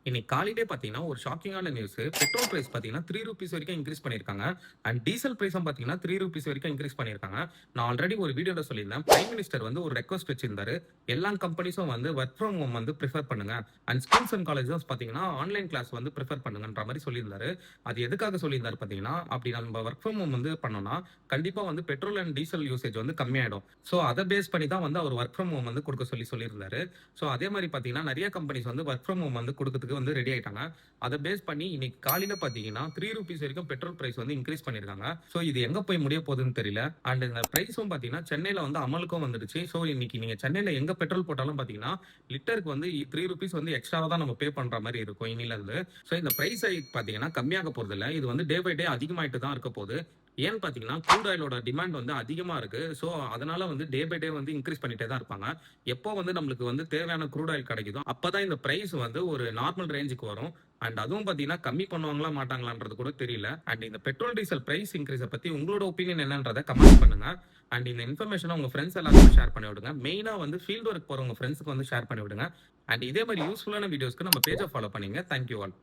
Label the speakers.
Speaker 1: இன்னைக்கு காலையிலே பார்த்தீங்கன்னா, ஒரு ஷாக்கிங்கான நியூஸு. பெட்ரோல் பிரைஸ் பார்த்தீங்கன்னா, ₹3 வரைக்கும் இன்கிரீஸ் பண்ணியிருக்காங்க. அண்ட் டீசல் பிரைஸும் பார்த்தீங்கன்னா, ₹3 வரைக்கும் இன்கிரீஸ் பண்ணியிருக்காங்க. நான் ஆல்ரெடி ஒரு வீடியோல சொல்லியிருந்தேன். பிரைம் மினிஸ்டர் வந்து ஒரு ரெக்வெஸ்ட் வச்சிருந்தாரு. எல்லா கம்பெனிஸும் வந்து வொர்க் ஃப்ரம் ஹோம் வந்து பிரிஃபர் பண்ணுங்க. அண்ட் ஸ்கூல்ஸ் அண்ட் காலேஜஸ் பார்த்தீங்கன்னா, ஆன்லைன் கிளாஸ் வந்து பிரிஃபர் பண்ணுங்கன்ற மாரி சொல்லியிருந்தாரு. அது எதுக்காக சொல்லியிருந்தாரு பார்த்தீங்கன்னா, அப்படி நம்ம வொர்க் ஃப்ரம் ஹோம் வந்து பண்ணோம்னா, கண்டிப்பா வந்து பெட்ரோல் அண்ட் டீசல் யூசேஜ் வந்து கம்மியாயிடும். ஸோ அத பேஸ் பண்ணி தான் வந்து அவர் வொர்க் ஃப்ரம் ஹோம் வந்து குடுக்க சொல்லியிருந்தாரு. ஸோ அதே மாரி பார்த்தீங்கன்னா, நெறைய கம்பெனிஸ் வந்து வொர்க் ஃப்ரம் ஹோம் வந்து குடுக்கறதுக்கு வந்து ரெடி ஆயிட்டாங்க. அத பேஸ் பண்ணி இன்னைக்கு காலையில பார்த்தீங்கன்னா, ₹3 வரைக்கும் பெட்ரோல் பிரைஸ் வந்து இன்கிரீஸ் பண்ணியிருக்காங்க. ஸோ இது எங்க போய் முடிய போகுதுன்னு தெரியல. அண்ட் இந்த பிரைஸும் பார்த்தீங்கன்னா, சென்னையில வந்து அமலுக்கும் வந்துடுச்சு. ஸோ இன்னைக்கு நீங்க சென்னையில எங்க பெட்ரோல் போட்டாலும் பார்த்தீங்கன்னா, லிட்டருக்கு வந்து ₹3 வந்து எக்ஸ்ட்ராவா தான் நம்ம பே பண்ற மாரி இருக்கும் இன்னிலருந்து. ஸோ இந்த பிரைஸ் ஹைக் பார்த்தீங்கன்னா, கம்மியாக போறதில்ல. இது வந்து டே பை டே அதிகமாயிட்டு தான் இருக்க போது. ஏன்னு பார்த்தீங்கன்னா, க்ரூட் ஆயிலோட டிமாண்ட் வந்து அதிகமா இருக்கு. ஸோ அதனால வந்து டே பை டே வந்து இன்கிரீஸ் பண்ணிட்டே தான் இருப்பாங்க. எப்போ வந்து நம்மளுக்கு வந்து தேவையான க்ரூட் ஆயில் கிடைக்குதோ, அப்பதான் இந்த பிரைஸ் வந்து ஒரு நார்மல் ரேஞ்சுக்கு வரும். அண்ட் அதுவும் பார்த்தீங்கன்னா, கம்மி பண்ணுவாங்களா மாட்டாங்களான்றது கூட தெரியல. அண்ட் இந்த பெட்ரோல், டீசல் பிரைஸ் இன்கிரீஸ பத்தி உங்களோட ஒப்பீனியன் என்னன்றத கமெண்ட் பண்ணுங்க. அண்ட் இந்த இன்ஃபர்மேஷன உங்க ஃப்ரெண்ட்ஸ் எல்லாருக்கும் ஷேர் பண்ணி விடுங்க. மெயினா வந்து ஃபீல்ட் ஒர்க் போறவங்க ஃப்ரெண்ட்ஸ்க்கு வந்து ஷேர் பண்ணி விடுங்க. அண்ட் இதே மாரி யூஸ்ஃபுல்லான வீடியோஸ்க்கு நம்ம பேஜ ஃபாலோ பண்ணுங்க. Thank you all.